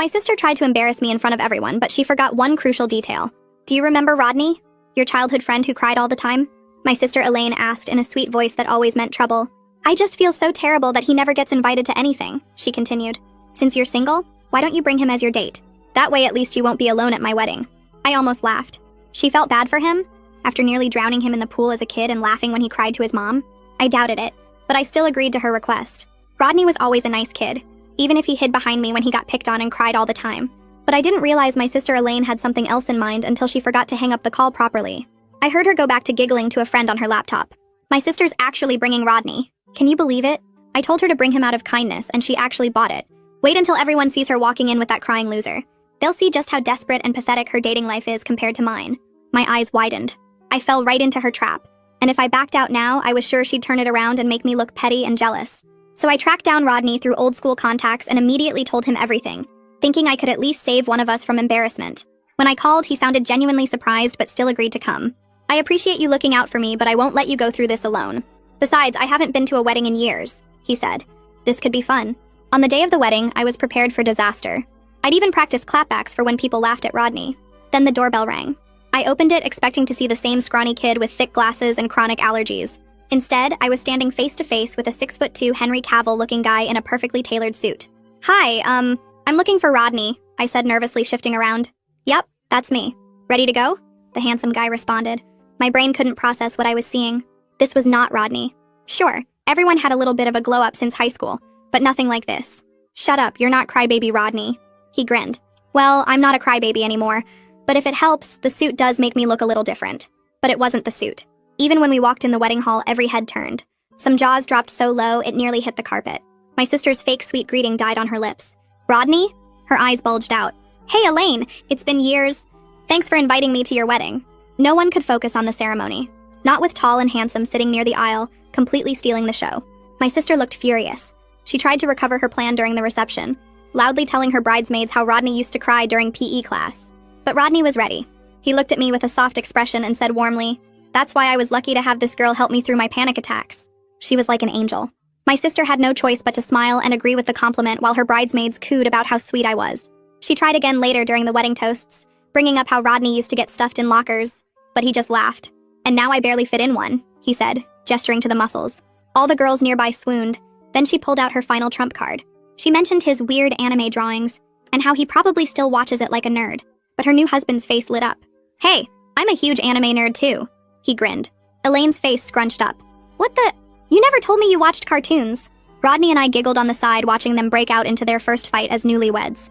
My sister tried to embarrass me in front of everyone, but she forgot one crucial detail. Do you remember Rodney? Your childhood friend who cried all the time? My sister Elaine asked in a sweet voice that always meant trouble. I just feel so terrible that he never gets invited to anything, she continued. Since you're single, why don't you bring him as your date? That way at least you won't be alone at my wedding. I almost laughed. She felt bad for him? After nearly drowning him in the pool as a kid and laughing when he cried to his mom? I doubted it, but I still agreed to her request. Rodney was always a nice kid, even if he hid behind me when he got picked on and cried all the time. But I didn't realize my sister Elaine had something else in mind until she forgot to hang up the call properly. I heard her go back to giggling to a friend on her laptop. My sister's actually bringing Rodney. Can you believe it? I told her to bring him out of kindness, and she actually bought it. Wait until everyone sees her walking in with that crying loser. They'll see just how desperate and pathetic her dating life is compared to mine. My eyes widened. I fell right into her trap. And if I backed out now, I was sure she'd turn it around and make me look petty and jealous. So I tracked down Rodney through old school contacts and immediately told him everything, thinking I could at least save one of us from embarrassment. When I called, he sounded genuinely surprised but still agreed to come. I appreciate you looking out for me, but I won't let you go through this alone. Besides, I haven't been to a wedding in years, he said. This could be fun. On the day of the wedding, I was prepared for disaster. I'd even practiced clapbacks for when people laughed at Rodney. Then the doorbell rang. I opened it expecting to see the same scrawny kid with thick glasses and chronic allergies. Instead, I was standing face to face with a 6'2" Henry Cavill-looking guy in a perfectly tailored suit. Hi, I'm looking for Rodney, I said, nervously shifting around. Yep, that's me. Ready to go? The handsome guy responded. My brain couldn't process what I was seeing. This was not Rodney. Sure, everyone had a little bit of a glow-up since high school, but nothing like this. Shut up, you're not crybaby Rodney. He grinned. Well, I'm not a crybaby anymore, but if it helps, the suit does make me look a little different. But it wasn't the suit. Even when we walked in the wedding hall, every head turned. Some jaws dropped so low, it nearly hit the carpet. My sister's fake sweet greeting died on her lips. Rodney? Her eyes bulged out. Hey, Elaine, it's been years. Thanks for inviting me to your wedding. No one could focus on the ceremony. Not with tall and handsome sitting near the aisle, completely stealing the show. My sister looked furious. She tried to recover her plan during the reception, loudly telling her bridesmaids how Rodney used to cry during PE class. But Rodney was ready. He looked at me with a soft expression and said warmly, "That's why I was lucky to have this girl help me through my panic attacks." She was like an angel. My sister had no choice but to smile and agree with the compliment while her bridesmaids cooed about how sweet I was. She tried again later during the wedding toasts, bringing up how Rodney used to get stuffed in lockers, but he just laughed. And now I barely fit in one, he said, gesturing to the muscles. All the girls nearby swooned. Then she pulled out her final trump card. She mentioned his weird anime drawings and how he probably still watches it like a nerd. But her new husband's face lit up. Hey, I'm a huge anime nerd too. He grinned. Elaine's face scrunched up. What the? You never told me you watched cartoons. Rodney and I giggled on the side watching them break out into their first fight as newlyweds.